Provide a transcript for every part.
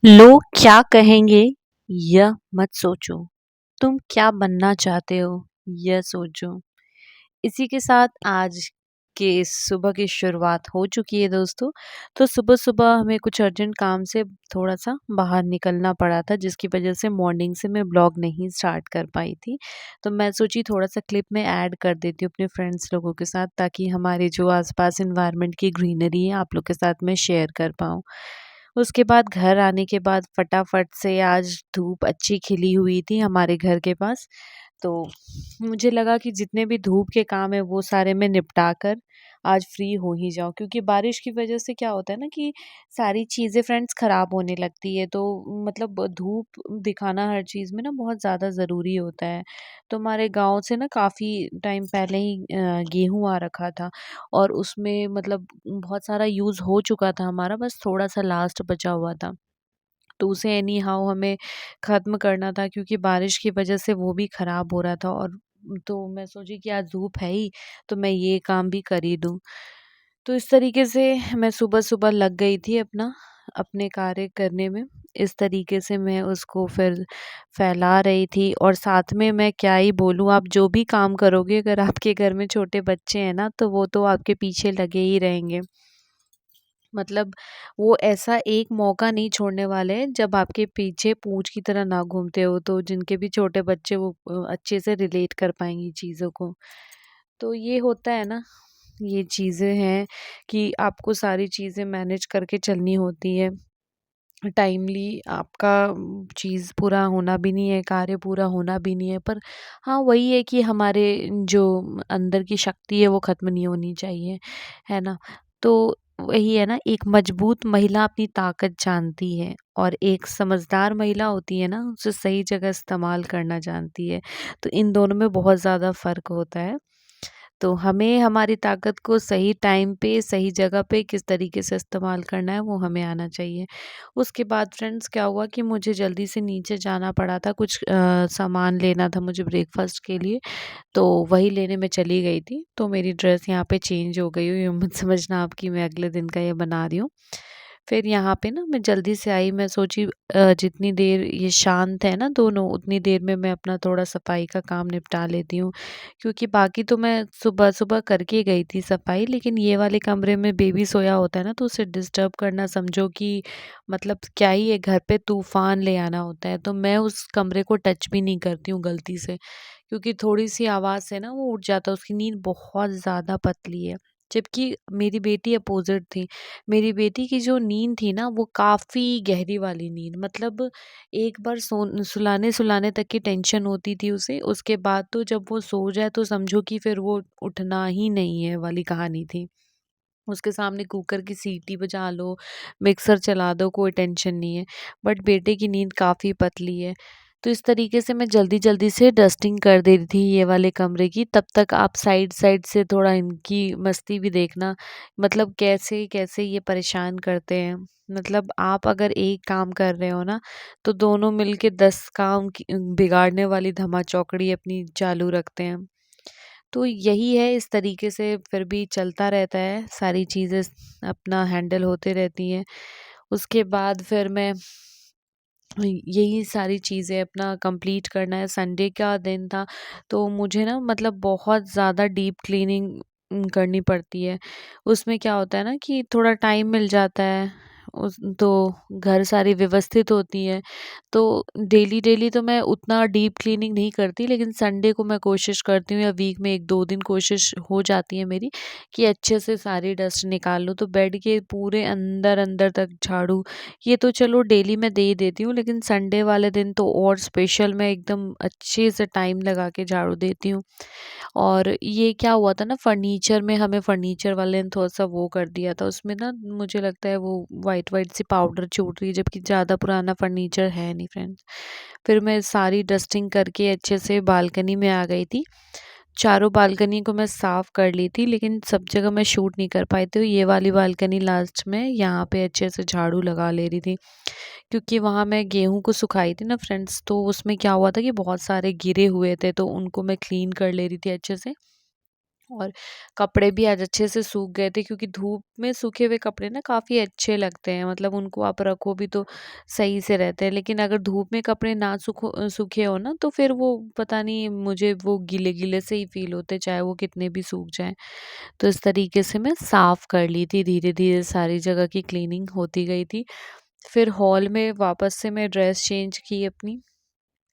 लोग क्या कहेंगे यह मत सोचो। तुम क्या बनना चाहते हो यह सोचो। इसी के साथ आज के इस सुबह की शुरुआत हो चुकी है दोस्तों। तो सुबह सुबह हमें कुछ अर्जेंट काम से थोड़ा सा बाहर निकलना पड़ा था, जिसकी वजह से मॉर्निंग से मैं ब्लॉग नहीं स्टार्ट कर पाई थी। तो मैं सोची थोड़ा सा क्लिप में ऐड कर देती हूँ अपने फ्रेंड्स लोगों के साथ, ताकि हमारे जो आसपास इन्वायरमेंट की ग्रीनरी है आप लोग के साथ मैं शेयर कर पाऊँ। उसके बाद घर आने के बाद फटाफट से आज धूप अच्छी खिली हुई थी हमारे घर के पास। तो मुझे लगा कि जितने भी धूप के काम है वो सारे मैं निपटा कर आज फ्री हो ही जाऊं, क्योंकि बारिश की वजह से क्या होता है ना कि सारी चीज़ें फ्रेंड्स ख़राब होने लगती है। तो मतलब धूप दिखाना हर चीज़ में ना बहुत ज़्यादा ज़रूरी होता है। तो हमारे गांव से ना काफ़ी टाइम पहले ही गेहूँ आ रखा था, और उसमें मतलब बहुत सारा यूज़ हो चुका था हमारा, बस थोड़ा सा लास्ट बचा हुआ था। तो उसे एनी हाउ हमें ख़त्म करना था, क्योंकि बारिश की वजह से वो भी ख़राब हो रहा था। और तो मैं सोची कि आज धूप है ही, तो मैं ये काम भी कर ही दूँ। तो इस तरीके से मैं सुबह-सुबह लग गई थी अपने कार्य करने में। इस तरीके से मैं उसको फिर फैला रही थी, और साथ में मैं क्या ही बोलूँ, आप जो भी काम करोगे अगर आपके घर में छोटे बच्चे हैं ना, तो वो तो आपके पीछे लगे ही रहेंगे। मतलब वो ऐसा एक मौका नहीं छोड़ने वाले हैं जब आपके पीछे पूँछ की तरह ना घूमते हो। तो जिनके भी छोटे बच्चे वो अच्छे से रिलेट कर पाएँगी चीज़ों को। तो ये होता है ना, ये चीज़ें हैं कि आपको सारी चीज़ें मैनेज करके चलनी होती है। टाइमली आपका चीज़ पूरा होना भी नहीं है, कार्य पूरा होना भी नहीं है, पर हाँ, वही है कि हमारे जो अंदर की शक्ति है वो ख़त्म नहीं होनी चाहिए, है ना? तो वही है ना, एक मजबूत महिला अपनी ताकत जानती है, और एक समझदार महिला होती है ना, उसे सही जगह इस्तेमाल करना जानती है। तो इन दोनों में बहुत ज़्यादा फ़र्क होता है। तो हमें हमारी ताकत को सही टाइम पे, सही जगह पे किस तरीके से इस्तेमाल करना है वो हमें आना चाहिए। उसके बाद फ्रेंड्स क्या हुआ कि मुझे जल्दी से नीचे जाना पड़ा था, कुछ सामान लेना था मुझे ब्रेकफ़ास्ट के लिए, तो वही लेने मैं चली गई थी। तो मेरी ड्रेस यहाँ पे चेंज हो गई हुई है, मत समझना आप कि मैं अगले दिन का ये बना रही हूँ। फिर यहाँ पे ना मैं जल्दी से आई, मैं सोची जितनी देर ये शांत है ना दोनों, उतनी देर में मैं अपना थोड़ा सफाई का काम निपटा लेती हूँ। क्योंकि बाकी तो मैं सुबह-सुबह करके गई थी सफाई, लेकिन ये वाले कमरे में बेबी सोया होता है ना, तो उसे डिस्टर्ब करना समझो कि मतलब क्या ही है, घर पे तूफ़ान ले आना होता है। तो मैं उस कमरे को टच भी नहीं करती हूँ गलती से, क्योंकि थोड़ी-सी आवाज़ से ना वो उठ जाता है, उसकी नींद बहुत ज़्यादा पतली है। जबकि मेरी बेटी अपोज़िट थी। मेरी बेटी की जो नींद थी ना वो काफ़ी गहरी वाली नींद, मतलब एक बार सुलाने-सुलाने तक की टेंशन होती थी उसे, उसके बाद तो जब वो सो जाए तो समझो कि फिर वो उठना ही नहीं है वाली कहानी थी। उसके सामने कुकर की सीटी बजा लो, मिक्सर चला दो, कोई टेंशन नहीं है। बट बेटे की नींद काफ़ी पतली है। तो इस तरीके से मैं जल्दी-जल्दी से डस्टिंग कर दे रही थी ये वाले कमरे की, तब तक आप साइड-साइड से थोड़ा इनकी मस्ती भी देखना। मतलब कैसे-कैसे ये परेशान करते हैं। मतलब आप अगर एक काम कर रहे हो ना, तो दोनों मिलके 10 काम की बिगाड़ने वाली धमा-चौकड़ी अपनी चालू रखते हैं। तो यही है, इस तरीके से फिर भी चलता रहता है, सारी चीज़ें अपना हैंडल होते रहती हैं। उसके बाद फिर मैं यही सारी चीज़ें अपना कंप्लीट करना है। संडे का दिन था, तो मुझे ना मतलब बहुत ज़्यादा डीप क्लीनिंग करनी पड़ती है। उसमें क्या होता है ना कि थोड़ा टाइम मिल जाता है, उस तो घर सारी व्यवस्थित होती है। तो डेली-डेली तो मैं उतना डीप क्लीनिंग नहीं करती, लेकिन संडे को मैं कोशिश करती हूँ, या वीक में 1-2 दिन कोशिश हो जाती है मेरी कि अच्छे से सारी डस्ट निकाल लूँ। तो बेड के पूरे अंदर-अंदर तक झाड़ू, ये तो चलो डेली मैं दे ही देती हूँ, लेकिन संडे वाले दिन तो और स्पेशल मैं एकदम अच्छे से टाइम लगा के झाड़ू देती हूँ। और ये क्या हुआ था ना, फर्नीचर में हमें फर्नीचर वाले ने थोड़ा-सा वो कर दिया था, उसमें ना मुझे लगता है वो व्हाइट-व्हाइट सी पाउडर छूट रही है, जबकि ज़्यादा पुराना फर्नीचर है नहीं फ्रेंड्स। फिर मैं सारी डस्टिंग करके अच्छे से बालकनी में आ गई थी। चारों बालकनी को मैं साफ़ कर ली थी, लेकिन सब जगह मैं शूट नहीं कर पाई, तो ये वाली बालकनी लास्ट में यहाँ पे अच्छे से झाड़ू लगा ले रही थी। क्योंकि वहाँ मैं गेहूँ को सुखाई थी ना फ्रेंड्स, तो उसमें क्या हुआ था कि बहुत सारे गिरे हुए थे, तो उनको मैं क्लीन कर ले रही थी अच्छे से। और कपड़े भी आज अच्छे से सूख गए थे, क्योंकि धूप में सूखे हुए कपड़े ना काफ़ी अच्छे लगते हैं, मतलब उनको आप रखो भी तो सही से रहते हैं। लेकिन अगर धूप में कपड़े ना सूखे हो ना, तो फिर वो पता नहीं, मुझे वो गीले गीले से ही फील होते, चाहे वो कितने भी सूख जाएं। तो इस तरीके से मैं साफ़ कर ली थी, धीरे धीरे सारी जगह की क्लीनिंग होती गई थी। फिर हॉल में वापस से मैं ड्रेस चेंज की अपनी,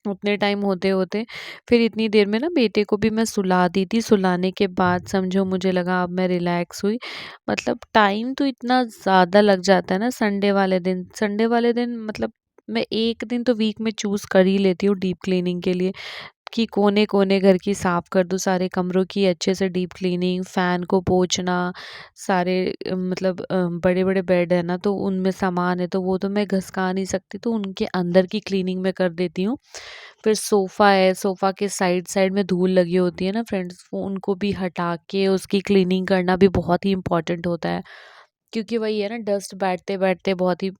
उतने टाइम होते-होते फिर इतनी देर में ना बेटे को भी मैं सुला दी थी। सुलाने के बाद समझो मुझे लगा अब मैं रिलैक्स हुई। मतलब टाइम तो इतना ज़्यादा लग जाता है ना संडे वाले दिन, मतलब मैं 1 दिन तो वीक में चूज़ कर ही लेती हूँ डीप क्लीनिंग के लिए, कि कोने-कोने घर की साफ़ कर दूँ, सारे कमरों की अच्छे से डीप क्लीनिंग, फ़ैन को पोंछना, सारे मतलब बड़े-बड़े बेड है ना, तो उनमें सामान है तो वो तो मैं घसका नहीं सकती, तो उनके अंदर की क्लीनिंग मैं कर देती हूँ। फिर सोफ़ा है, सोफ़ा के साइड-साइड में धूल लगी होती है ना फ्रेंड्स, वो उनको भी हटा के उसकी क्लीनिंग करना भी बहुत ही इम्पोर्टेंट होता है। क्योंकि वही है ना, डस्ट बैठते-बैठते बहुत ही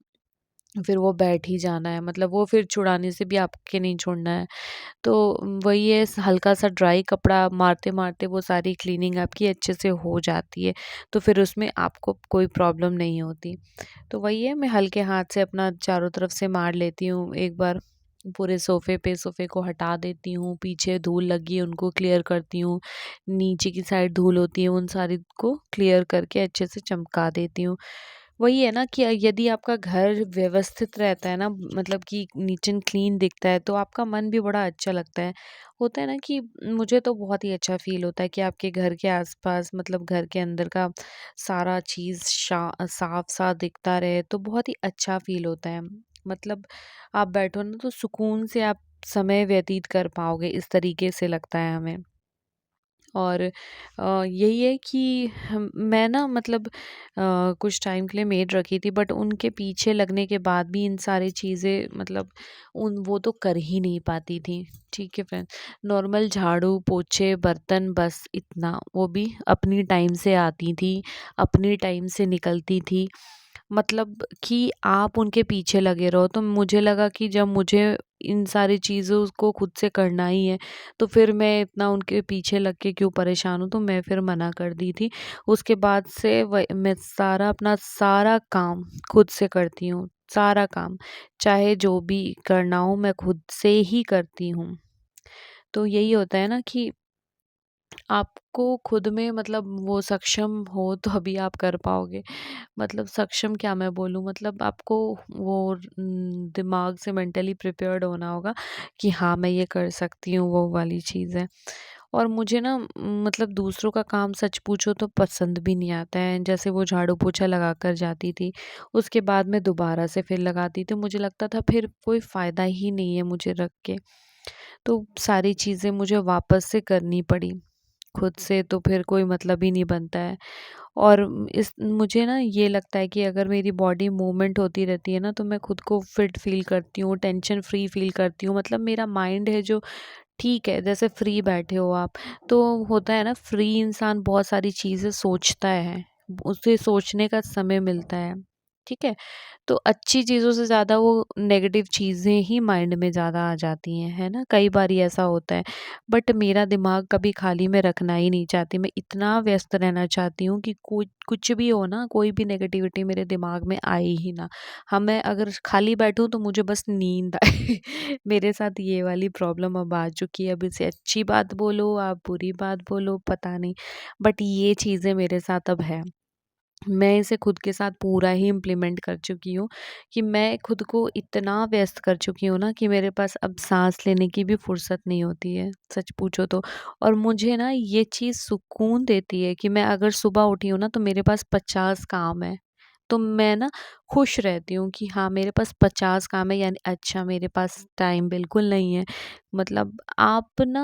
फिर वो बैठ ही जाना है, मतलब वो फिर छुड़ाने से भी आपके नहीं छोड़ना है। तो वही है, हल्का-सा ड्राई कपड़ा मारते-मारते वो सारी क्लीनिंग आपकी अच्छे से हो जाती है। तो फिर उसमें आपको कोई प्रॉब्लम नहीं होती। तो वही है, मैं हल्के हाथ से अपना चारों तरफ से मार लेती हूँ एक बार, पूरे सोफ़े को हटा देती हूँ, पीछे धूल लगी है उनको क्लियर करती हूँ, नीचे की साइड धूल होती है उन सारी को क्लियर करके अच्छे से चमका देती हूँ। वही है ना कि यदि आपका घर व्यवस्थित रहता है ना, मतलब कि नीट एंड क्लीन दिखता है, तो आपका मन भी बड़ा अच्छा लगता है। होता है ना कि मुझे तो बहुत ही अच्छा फ़ील होता है कि आपके घर के आस-पास, मतलब घर के अंदर का सारा चीज़ साफ-सा दिखता रहे, तो बहुत ही अच्छा फ़ील होता है। मतलब आप बैठो ना तो सुकून से आप समय व्यतीत कर पाओगे, इस तरीके से लगता है हमें। और यही है कि मैं ना, मतलब कुछ टाइम के लिए मेड रखी थी, बट उनके पीछे लगने के बाद भी इन सारी चीज़ें, मतलब उन वो तो कर ही नहीं पाती थी। ठीक है फ्रेंड, नॉर्मल झाड़ू पोछे बर्तन, बस इतना, वो भी अपनी टाइम से आती थी, अपनी टाइम से निकलती थी। मतलब कि आप उनके पीछे लगे रहो, तो मुझे लगा कि जब मुझे इन सारी चीज़ों को खुद से करना ही है, तो फिर मैं इतना उनके पीछे लग के क्यों परेशान हूँ, तो मैं फिर मना कर दी थी। उसके बाद से मैं सारा अपना सारा काम खुद से करती हूँ, सारा काम, चाहे जो भी करना हो मैं खुद से ही करती हूँ। तो यही होता है ना कि आपको खुद में, मतलब वो सक्षम हो तो अभी आप कर पाओगे। मतलब सक्षम क्या मैं बोलूँ, मतलब आपको वो दिमाग से मेंटली प्रिपेयर्ड होना होगा कि हाँ, मैं ये कर सकती हूँ, वो वाली चीज़ है। और मुझे ना मतलब दूसरों का काम सच पूछो तो पसंद भी नहीं आता है। जैसे वो झाड़ू पोछा लगा कर जाती थी, उसके बाद मैं दोबारा से फिर लगाती थी। मुझे लगता था फिर कोई फ़ायदा ही नहीं है मुझे रख के। तो सारी चीज़ें मुझे वापस से करनी पड़ी। खुद से तो फिर कोई मतलब ही नहीं बनता है। और इस मुझे ना ये लगता है कि अगर मेरी बॉडी मूवमेंट होती रहती है ना, तो मैं खुद को फिट फ़ील करती हूँ, टेंशन फ्री फ़ील करती हूँ। मतलब मेरा माइंड है जो ठीक है, जैसे फ्री बैठे हो आप, तो होता है ना, फ्री इंसान बहुत सारी चीज़ें सोचता है, उसे सोचने का समय मिलता है, ठीक है? तो अच्छी चीज़ों से ज़्यादा वो नेगेटिव चीज़ें ही माइंड में ज़्यादा आ जाती हैं, है ना? कई बारी ऐसा होता है। बट मेरा दिमाग कभी खाली मैं रखना ही नहीं चाहती, मैं इतना व्यस्त रहना चाहती हूँ कि कुछ भी हो ना, कोई भी नेगेटिविटी मेरे दिमाग में आए ही ना। हाँ, मैं अगर खाली बैठूँ तो मुझे बस नींद आए। मेरे साथ ये वाली प्रॉब्लम अब आ चुकी है। अब इसे अच्छी बात बोलो, आप बुरी बात बोलो, पता नहीं। बट ये चीज़ें मेरे साथ अब है। मैं इसे खुद के साथ पूरा ही इम्प्लीमेंट कर चुकी हूँ कि मैं खुद को इतना व्यस्त कर चुकी हूँ ना कि मेरे पास अब साँस लेने की भी फुर्सत नहीं होती है, सच पूछो तो। और मुझे ना ये चीज़ सुकून देती है कि मैं अगर सुबह उठी हूँ ना, तो मेरे पास 50 काम है। तो मैं ना खुश रहती हूँ कि हाँ, मेरे पास 50 काम है, यानी अच्छा मेरे पास टाइम बिल्कुल नहीं है। मतलब आप ना,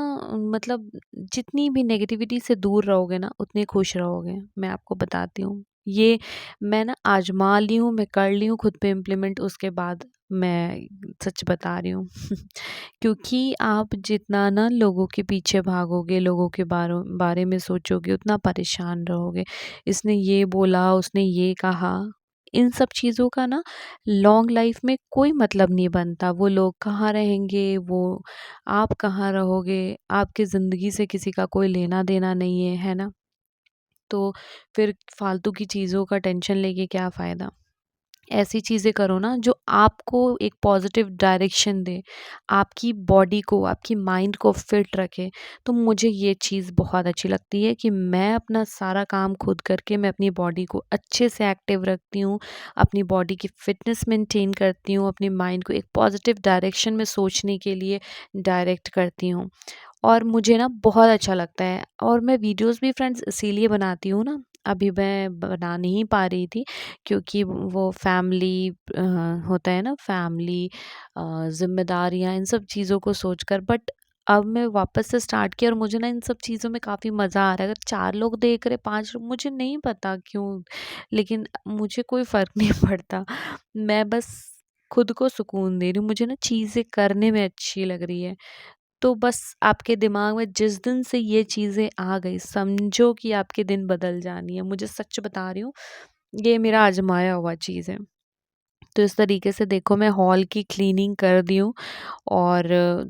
मतलब जितनी भी नेगेटिविटी से दूर रहोगे ना, उतने खुश रहोगे, मैं आपको बताती हूँ। ये मैं ना आज़मा ली हूँ, मैं कर ली हूँ खुद पे इम्प्लीमेंट, उसके बाद मैं सच बता रही हूँ। क्योंकि आप जितना ना लोगों के पीछे भागोगे, लोगों के बारे में सोचोगे, उतना परेशान रहोगे। इसने ये बोला, उसने ये कहा, इन सब चीज़ों का ना लॉन्ग लाइफ में कोई मतलब नहीं बनता। वो लोग कहाँ रहेंगे, वो आप कहाँ रहोगे, आपकी ज़िंदगी से किसी का कोई लेना-देना नहीं है, है ना? तो फिर फालतू की चीज़ों का टेंशन लेके क्या फ़ायदा। ऐसी चीज़ें करो ना जो आपको एक पॉजिटिव डायरेक्शन दे, आपकी बॉडी को, आपकी माइंड को फिट रखे। तो मुझे ये चीज़ बहुत अच्छी लगती है कि मैं अपना सारा काम खुद करके मैं अपनी बॉडी को अच्छे से एक्टिव रखती हूँ, अपनी बॉडी की फ़िटनेस मेंटेन करती हूँ, अपनी माइंड को एक पॉजिटिव डायरेक्शन में सोचने के लिए डायरेक्ट करती हूँ। और मुझे ना बहुत अच्छा लगता है, और मैं वीडियोज़ भी फ्रेंड्स इसीलिए बनाती हूँ ना, अभी मैं बना नहीं पा रही थी क्योंकि वो फैमिली होता है ना, फैमिली ज़िम्मेदारियाँ, इन सब चीज़ों को सोचकर। बट अब मैं वापस से स्टार्ट किया और मुझे ना इन सब चीज़ों में काफ़ी मज़ा आ रहा है। अगर 4 लोग देख रहे, 5 लोग, मुझे नहीं पता क्यों, लेकिन मुझे कोई फ़र्क नहीं पड़ता। मैं बस खुद को सुकून दे रही हूँ, मुझे ना चीज़ें करने में अच्छी लग रही है। तो बस आपके दिमाग में जिस दिन से ये चीज़ें आ गई, समझो कि आपके दिन बदल जानी है। मुझे सच बता रही हूँ, ये मेरा आज़माया हुआ चीज़ है। तो इस तरीके से देखो, मैं हॉल की क्लीनिंग कर दी हूँ, और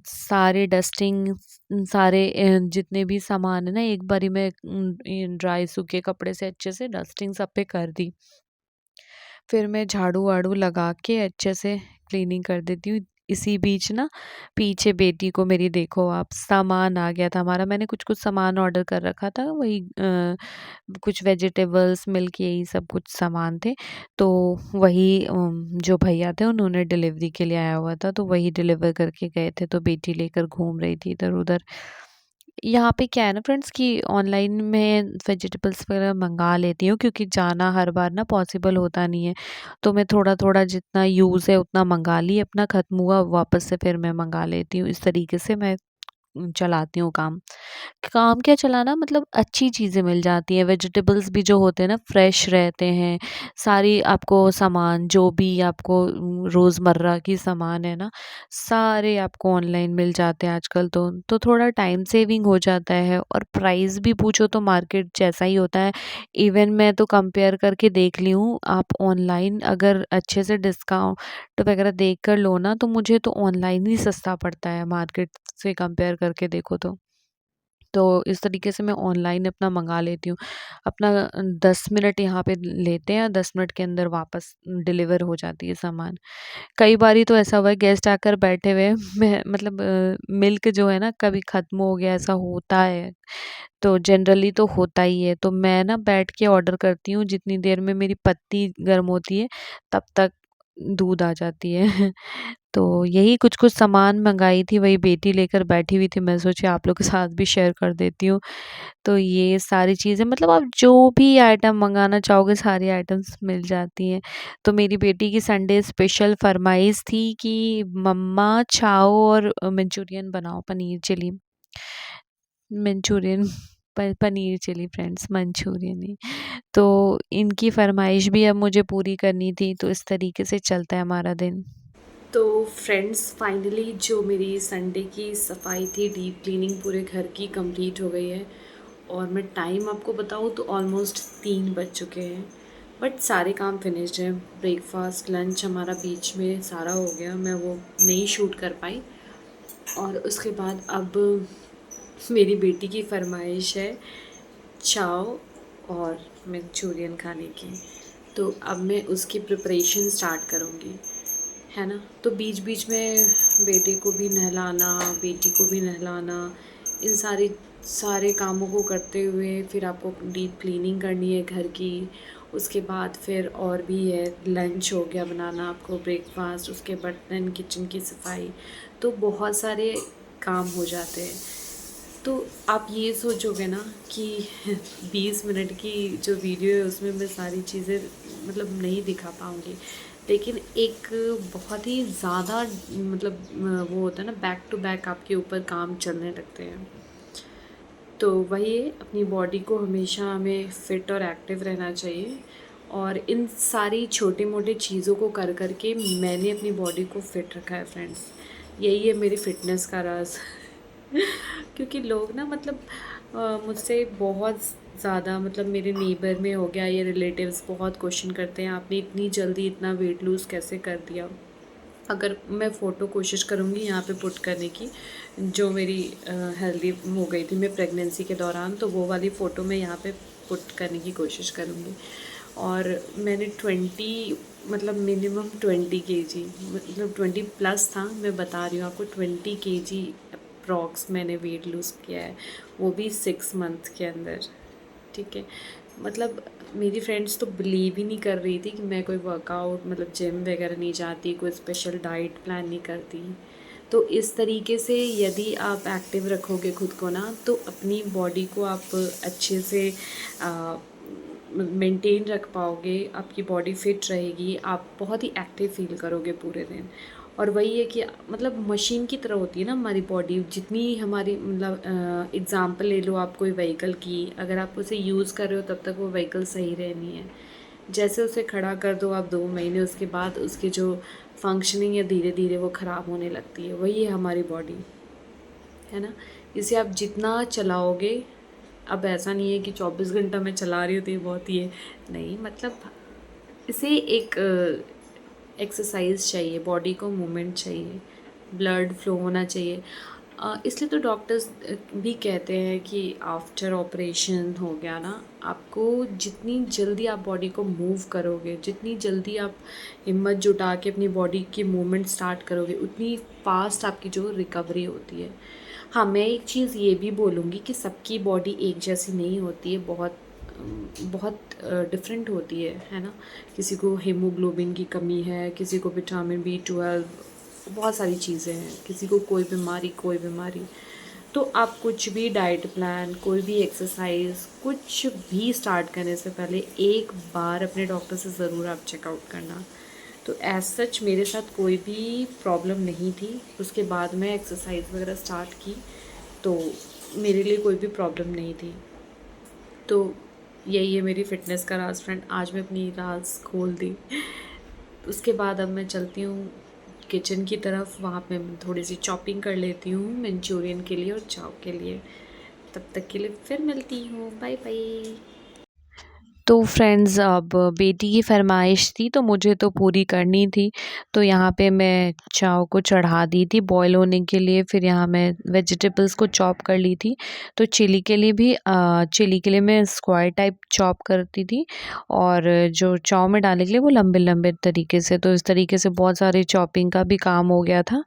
सारे डस्टिंग, सारे जितने भी सामान है ना, एक बारी में ड्राई सूखे कपड़े से अच्छे से डस्टिंग सब पे कर दी। फिर मैं झाड़ू-वाड़ू लगा के अच्छे से क्लीनिंग कर देती हूँ। इसी बीच ना पीछे बेटी को मेरी देखो आप, सामान आ गया था हमारा। मैंने कुछ-कुछ सामान ऑर्डर कर रखा था, वही कुछ वेजिटेबल्स, मिल्क, यही सब कुछ सामान थे। तो वही जो भैया थे उन्होंने डिलीवरी के लिए आया हुआ था, तो वही डिलीवर करके गए थे, तो बेटी लेकर घूम रही थी इधर-उधर। यहाँ पे क्या है ना फ्रेंड्स कि ऑनलाइन में वेजिटेबल्स वगैरह मंगा लेती हूँ, क्योंकि जाना हर बार ना पॉसिबल होता नहीं है। तो मैं थोड़ा-थोड़ा जितना यूज़ है उतना मंगा ली, अपना ख़त्म हुआ वापस से फिर मैं मंगा लेती हूँ। इस तरीके से मैं चलाती हूँ काम। काम क्या चलाना, मतलब अच्छी चीज़ें मिल जाती हैं, वेजिटेबल्स भी जो होते हैं ना फ्रेश रहते हैं, सारी आपको सामान जो भी आपको रोज़मर्रा की सामान है ना, सारे आपको ऑनलाइन मिल जाते हैं आजकल तो थोड़ा टाइम सेविंग हो जाता है, और प्राइस भी पूछो तो मार्केट जैसा ही होता है। इवन मैं तो कंपेयर करके देख ली हूँ, आप ऑनलाइन अगर अच्छे से डिस्काउंट वगैरह देख कर लो ना, तो मुझे तो ऑनलाइन ही सस्ता पड़ता है मार्केट से कंपेयर करके देखो तो। तो इस तरीके से मैं ऑनलाइन अपना मँगा लेती हूँ। अपना 10 मिनट यहाँ पे लेते हैं, 10 मिनट के अंदर वापस डिलीवर हो जाती है सामान। कई बारी तो ऐसा हुआ है, गेस्ट आकर बैठे हुए हैं, मैं मतलब मिल्क जो है ना कभी ख़त्म हो गया, ऐसा होता है। तो जनरली तो होता ही है, तो मैं ना बैठ के ऑर्डर करती हूँ, जितनी देर में मेरी पत्ती गर्म होती है तब तक दूध आ जाती है। तो यही कुछ-कुछ सामान मँगाई थी, वही बेटी लेकर बैठी हुई थी, मैं सोची आप लोग के साथ भी शेयर कर देती हूँ। तो ये सारी चीज़ें, मतलब आप जो भी आइटम मँगाना चाहोगे सारी आइटम्स मिल जाती हैं। तो मेरी बेटी की संडे स्पेशल फ़रमाइश थी कि मम्मा चाओ और मंचूरियन बनाओ, paneer chilli. Manchurian paneer chilli friends, Manchurian नहीं। तो इनकी फ़रमाइश भी अब मुझे पूरी करनी थी, तो इस तरीके से चलता है हमारा दिन। तो फ्रेंड्स फाइनली जो मेरी संडे की सफाई थी, डीप क्लीनिंग पूरे घर की कंप्लीट हो गई है, और मैं टाइम आपको बताऊँ तो ऑलमोस्ट 3 बज चुके हैं, बट सारे काम फिनिश्ड हैं। ब्रेकफास्ट लंच हमारा बीच में सारा हो गया, मैं वो नहीं शूट कर पाई। और उसके बाद अब मेरी बेटी की फरमाइश है चाव और मंचूरियन खाने की, तो अब मैं उसकी प्रिपरेशन स्टार्ट करूँगी, है ना। तो बीच बीच में बेटे को भी नहलाना, बेटी को भी नहलाना, इन सारे कामों को करते हुए फिर आपको डीप क्लीनिंग करनी है घर की। उसके बाद फिर और भी है, लंच हो गया बनाना आपको, ब्रेकफास्ट, उसके बर्तन, किचन की सफाई, तो बहुत सारे काम हो जाते हैं। तो आप ये सोचोगे ना कि 20 मिनट की जो वीडियो है उसमें मैं सारी चीज़ें मतलब नहीं दिखा पाऊँगी, लेकिन एक बहुत ही ज़्यादा मतलब वो होता है ना, बैक टू बैक आपके ऊपर काम चलने लगते हैं। तो वही है, अपनी बॉडी को हमेशा हमें फ़िट और एक्टिव रहना चाहिए, और इन सारी छोटे मोटे चीज़ों को कर कर के मैंने अपनी बॉडी को फ़िट रखा है फ्रेंड्स। यही है मेरी फ़िटनेस का राज़। क्योंकि लोग ना मतलब मुझसे बहुत ज़्यादा, मतलब मेरे नेबर में हो गया, ये रिलेटिव्स बहुत क्वेश्चन करते हैं, आपने इतनी जल्दी इतना वेट लूज़ कैसे कर दिया। अगर मैं फ़ोटो कोशिश करूँगी यहाँ पे पुट करने की, जो मेरी हेल्दी हो गई थी मैं प्रेगनेंसी के दौरान, तो वो वाली फ़ोटो मैं यहाँ पे पुट करने की कोशिश करूँगी। और मैंने 20 मतलब मिनिमम 20 केजी मतलब 20 प्लस था, मैं बता रही हूँ आपको, 20 केजी अप्रॉक्स मैंने वेट लूज़ किया है, वो भी 6 मंथ के अंदर। ठीक है, मतलब मेरी फ्रेंड्स तो बिलीव ही नहीं कर रही थी कि मैं कोई वर्कआउट मतलब जिम वगैरह नहीं जाती, कोई स्पेशल डाइट प्लान नहीं करती। तो इस तरीके से यदि आप एक्टिव रखोगे खुद को ना, तो अपनी बॉडी को आप अच्छे से मेंटेन रख पाओगे, आपकी बॉडी फिट रहेगी, आप बहुत ही एक्टिव फील करोगे पूरे दिन। और वही है कि मतलब मशीन की तरह होती है ना हमारी बॉडी, जितनी हमारी मतलब एग्ज़ाम्पल ले लो आप कोई व्हीकल की, अगर आप उसे यूज़ कर रहे हो तब तक वो व्हीकल सही रहनी है। जैसे उसे खड़ा कर दो आप 2 महीने, उसके बाद उसकी जो फंक्शनिंग है धीरे धीरे वो ख़राब होने लगती है। वही है हमारी बॉडी, है ना। इसे आप जितना चलाओगे, अब ऐसा नहीं है कि 24 घंटा मैं चला रही हूँ तो ये बहुत ही है, नहीं, मतलब इसे एक एक्सरसाइज चाहिए, बॉडी को मूवमेंट चाहिए, ब्लड फ्लो होना चाहिए। इसलिए तो डॉक्टर्स भी कहते हैं कि आफ्टर ऑपरेशन हो गया ना, आपको जितनी जल्दी आप बॉडी को मूव करोगे, जितनी जल्दी आप हिम्मत जुटा के अपनी बॉडी की मूवमेंट स्टार्ट करोगे, उतनी फास्ट आपकी जो रिकवरी होती है। हाँ, मैं एक चीज़ ये भी बोलूँगी कि सबकी बॉडी एक जैसी नहीं होती है, बहुत बहुत डिफरेंट होती है ना। किसी को हीमोग्लोबिन की कमी है, किसी को विटामिन B12, बहुत सारी चीज़ें हैं, किसी को कोई बीमारी। तो आप कुछ भी डाइट प्लान, कोई भी एक्सरसाइज, कुछ भी स्टार्ट करने से पहले एक बार अपने डॉक्टर से ज़रूर आप चेकआउट करना। तो एज सच मेरे साथ कोई भी प्रॉब्लम नहीं थी। उसके बाद मैं एक्सरसाइज वगैरह स्टार्ट की तो मेरे लिए कोई भी प्रॉब्लम नहीं थी। तो यही है मेरी फ़िटनेस का राज फ्रेंड, आज मैं अपनी राज खोल दी। उसके बाद अब मैं चलती हूँ किचन की तरफ, वहाँ पे मैं थोड़ी सी चॉपिंग कर लेती हूँ मंचूरियन के लिए और चाव के लिए। तब तक के लिए फिर मिलती हूँ, बाय बाय। तो फ्रेंड्स, अब बेटी की फ़रमाइश थी तो मुझे तो पूरी करनी थी। तो यहाँ पे मैं चाव को चढ़ा दी थी बॉयल होने के लिए। फिर यहाँ मैं वेजिटेबल्स को चॉप कर ली थी। तो चिली के लिए भी चिली के लिए मैं स्क्वायर टाइप चॉप करती थी, और जो चाव में डालने के लिए वो लंबे लंबे तरीके से। तो इस तरीके से बहुत सारी चॉपिंग का भी काम हो गया था।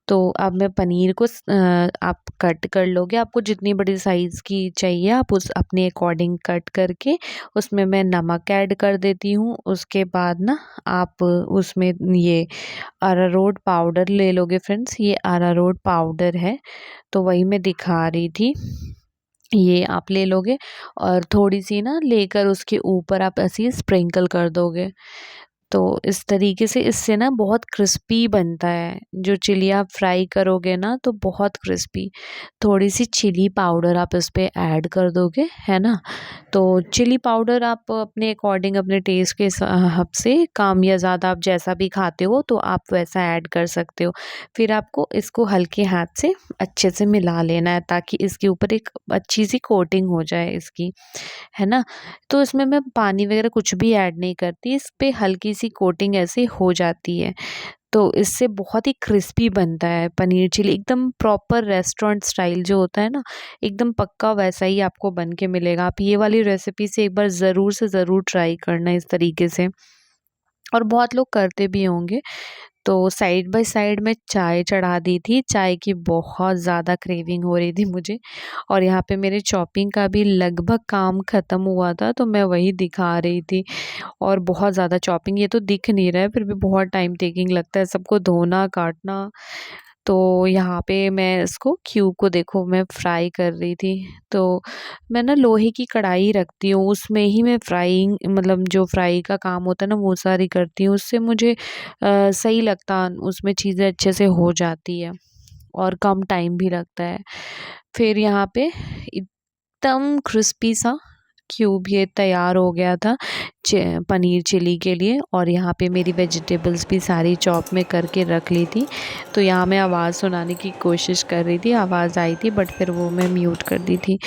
तो अब मैं पनीर को आप कट कर लोगे, आपको जितनी बड़ी साइज़ की चाहिए आप उस अपने अकॉर्डिंग कट करके उसमें मैं नमक ऐड कर देती हूँ। उसके बाद ना आप उसमें ये अरारोट पाउडर ले लोगे फ्रेंड्स, ये अरारोट पाउडर है तो वही मैं दिखा रही थी। ये आप ले लोगे और थोड़ी सी ना लेकर उसके ऊपर आप ऐसे ही स्प्रिंकल कर दोगे। तो इस तरीके से इससे ना बहुत क्रिस्पी बनता है। जो चिली आप फ्राई करोगे ना तो बहुत क्रिस्पी। थोड़ी सी चिली पाउडर आप इस पे ऐड कर दोगे, है ना। तो चिली पाउडर आप अपने अकॉर्डिंग, अपने टेस्ट के हिसाब से कम या ज़्यादा आप जैसा भी खाते हो तो आप वैसा ऐड कर सकते हो। फिर आपको इसको हल्के हाथ से अच्छे से मिला लेना है ताकि इसके ऊपर एक अच्छी सी कोटिंग हो जाए इसकी, है ना। तो इसमें मैं पानी वगैरह कुछ भी ऐड नहीं करती, इस पे हल्की सी कोटिंग ऐसे हो जाती है। तो इससे बहुत ही क्रिस्पी बनता है पनीर चिली, एकदम प्रॉपर रेस्टोरेंट स्टाइल जो होता है ना, एकदम पक्का वैसा ही आपको बन के मिलेगा। आप ये वाली रेसिपी से एक बार ज़रूर से ज़रूर ट्राई करना इस तरीके से, और बहुत लोग करते भी होंगे। तो साइड बाय साइड में चाय चढ़ा दी थी, चाय की बहुत ज़्यादा क्रेविंग हो रही थी मुझे। और यहाँ पे मेरे चॉपिंग का भी लगभग काम ख़त्म हुआ था तो मैं वही दिखा रही थी। और बहुत ज़्यादा चॉपिंग, ये तो दिख नहीं रहा है फिर भी बहुत टाइम टेकिंग लगता है सबको धोना काटना। तो यहाँ पे मैं इसको क्यूब को देखो मैं फ्राई कर रही थी। तो मैं ना लोहे की कढ़ाई रखती हूँ, उसमें ही मैं फ्राइंग मतलब जो फ्राई का काम होता है ना वो सारी करती हूँ। उससे मुझे सही लगता, उसमें चीज़ें अच्छे से हो जाती है और कम टाइम भी लगता है। फिर यहाँ पे एकदम क्रिस्पी सा क्यूब ये तैयार हो गया था पनीर चिली के लिए। और यहाँ पे मेरी वेजिटेबल्स भी सारी चॉप में करके रख ली थी। तो यहाँ मैं आवाज़ सुनाने की कोशिश कर रही थी, आवाज़ आई थी बट फिर वो मैं म्यूट कर दी थी।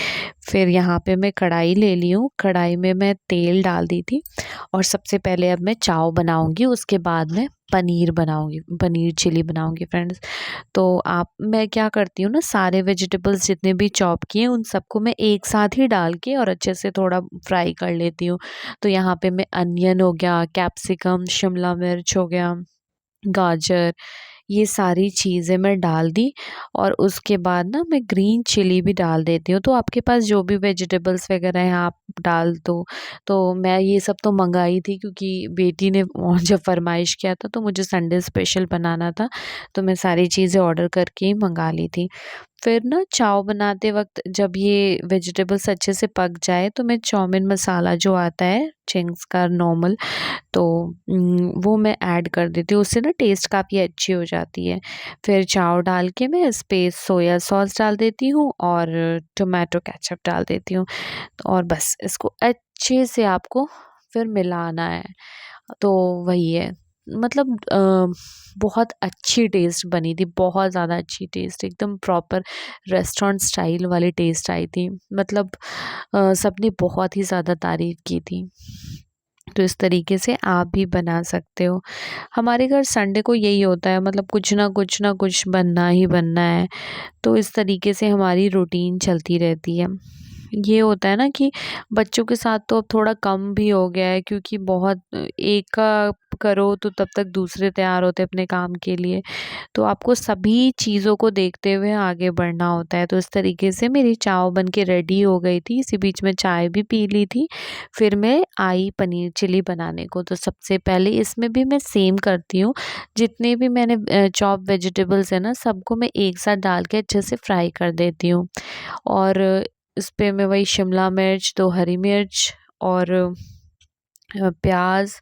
फिर यहाँ पे मैं कढ़ाई ले ली हूँ, कढ़ाई में मैं तेल डाल दी थी और सबसे पहले अब मैं चाव बनाऊँगी, उसके बाद मैं पनीर बनाऊँगी, पनीर चिली बनाऊँगी फ्रेंड्स। तो मैं क्या करती हूँ ना, सारे वेजिटेबल्स जितने भी चॉप किए उन सबको मैं एक साथ ही डाल के और अच्छे से थोड़ा फ्राई कर लेती हूँ। तो यहाँ पे मैं अनियन हो गया, कैप्सिकम, शिमला मिर्च हो गया, गाजर, ये सारी चीज़ें मैं डाल दी और उसके बाद ना मैं ग्रीन चिली भी डाल देती हूँ। तो आपके पास जो भी वेजिटेबल्स वगैरह हैं आप डाल दो। तो मैं ये सब तो मंगाई थी क्योंकि बेटी ने जब फ़रमाइश किया था तो मुझे संडे स्पेशल बनाना था, तो मैं सारी चीज़ें ऑर्डर करके ही मंगा ली थी। फिर ना चाव बनाते वक़्त जब ये वेजिटेबल्स अच्छे से पक जाए तो मैं चाउमीन मसाला जो आता है चिंग्स का नॉर्मल, तो वो मैं ऐड कर देती हूँ, उससे ना टेस्ट काफ़ी अच्छी हो जाती है। फिर चाव डाल के मैं इस पे सोया सॉस डाल देती हूँ और टोमेटो केचअप डाल देती हूँ और बस इसको अच्छे से आपको फिर मिलाना है। तो वही है, मतलब बहुत अच्छी टेस्ट बनी थी, बहुत ज़्यादा अच्छी टेस्ट, एकदम प्रॉपर रेस्टोरेंट स्टाइल वाली टेस्ट आई थी। मतलब सबने बहुत ही ज़्यादा तारीफ़ की थी। तो इस तरीके से आप भी बना सकते हो। हमारे घर संडे को यही होता है, मतलब कुछ ना कुछ बनना ही बनना है। तो इस तरीके से हमारी रूटीन चलती रहती है। ये होता है ना कि बच्चों के साथ तो अब थोड़ा कम भी हो गया है क्योंकि बहुत एक का करो तो तब तक दूसरे तैयार होते हैं अपने काम के लिए। तो आपको सभी चीज़ों को देखते हुए आगे बढ़ना होता है। तो इस तरीके से मेरी चाव बन के रेडी हो गई थी, इसी बीच में चाय भी पी ली थी। फिर मैं आई पनीर चिली बनाने को। तो सबसे पहले इसमें भी मैं सेम करती हूँ, जितने भी मैंने चॉप वेजिटेबल्स हैं ना सबको मैं एक साथ डाल के अच्छे से फ्राई कर देती हूँ और इस पे मैं वही शिमला मिर्च, 2 हरी मिर्च और प्याज़,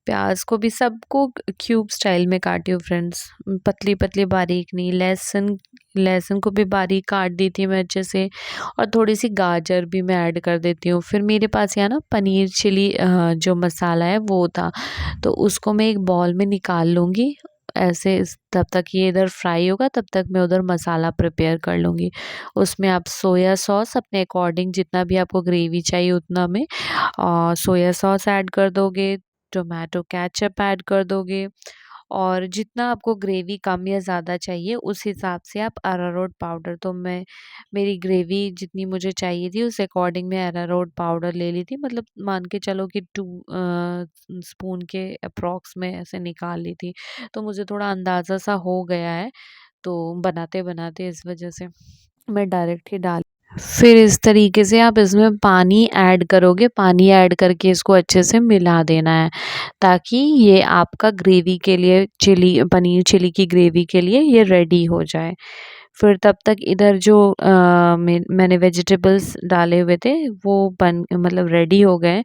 प्याज़ को भी सबको क्यूब स्टाइल में काटी हूँ फ्रेंड्स, पतली-पतली बारीक नहीं। लहसुन लहसुन को भी बारीक काट दी थी मैं अच्छे से और थोड़ी-सी गाजर भी मैं ऐड कर देती हूँ। फिर मेरे पास यहाँ ना पनीर चिली जो मसाला है वो था, तो उसको मैं एक बाउल में निकाल लूँगी। ऐसे तब तक ये इधर फ्राई होगा तब तक मैं उधर मसाला प्रिपेयर कर लूँगी। उसमें आप सोया सॉस अपने अकॉर्डिंग जितना भी आपको ग्रेवी चाहिए उतना में सोया सॉस ऐड कर दोगे, टोमेटो केचअप ऐड कर दोगे और जितना आपको ग्रेवी कम या ज़्यादा चाहिए उस हिसाब से आप अरारोट पाउडर, तो मेरी ग्रेवी जितनी मुझे चाहिए थी उस अकॉर्डिंग मैं अरारोट पाउडर ले ली थी, मतलब मान के चलो कि 2 स्पून के अप्रॉक्स में ऐसे निकाल ली थी। तो मुझे थोड़ा अंदाज़ा सा हो गया है, तो बनाते-बनाते इस वज़ह से मैं डायरेक्ट ही डाल। फिर इस तरीके से आप इसमें पानी ऐड करोगे, पानी ऐड करके इसको अच्छे से मिला देना है, ताकि ये आपका ग्रेवी के लिए पनीर चिली की ग्रेवी के लिए ये रेडी हो जाए। फिर तब तक इधर जो मैंने वेजिटेबल्स डाले हुए थे वो बन मतलब रेडी हो गए।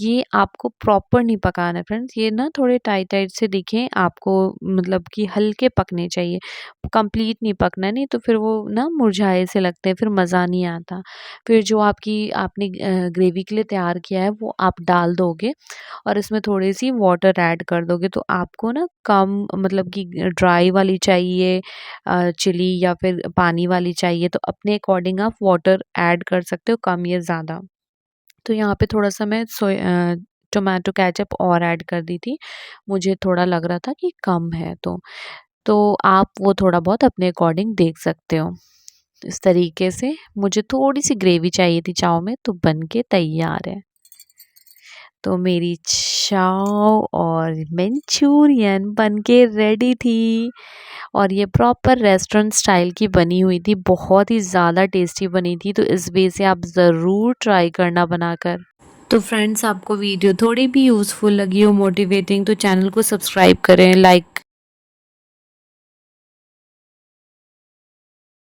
ये आपको प्रॉपर नहीं पकाना है फ्रेंड्स, ये ना थोड़े टाइट-टाइट से दिखें आपको, मतलब कि हल्के पकने चाहिए, कंप्लीट नहीं पकना है, नहीं तो फिर वो ना मुरझाए से लगते हैं, फिर मज़ा नहीं आता। फिर जो आपने ग्रेवी के लिए तैयार किया है वो आप डाल दोगे और इसमें थोड़ी-सी वाटर ऐड कर दोगे, तो आपको ना कम, मतलब कि ड्राई वाली चाहिए चिली या फिर पानी वाली चाहिए तो अपने अकॉर्डिंग आप वाटर ऐड कर सकते हो कम या ज़्यादा। तो यहाँ पे थोड़ा-सा मैं टोमेटो केचअप और ऐड कर दी थी। मुझे थोड़ा लग रहा था कि कम है तो। तो आप वो थोड़ा बहुत अपने अकॉर्डिंग देख सकते हो। इस तरीके से मुझे थोड़ी-सी ग्रेवी चाहिए थी चाव में, तो बन के तैयार है। तो मेरी चाव और मंचूरियन बन के रेडी थी और ये प्रॉपर रेस्टोरेंट स्टाइल की बनी हुई थी, बहुत ही ज़्यादा टेस्टी बनी थी, तो इस वे से आप ज़रूर ट्राई करना बनाकर। तो फ्रेंड्स, आपको वीडियो थोड़ी भी यूज़फुल लगी हो, मोटिवेटिंग, तो चैनल को सब्सक्राइब करें, लाइक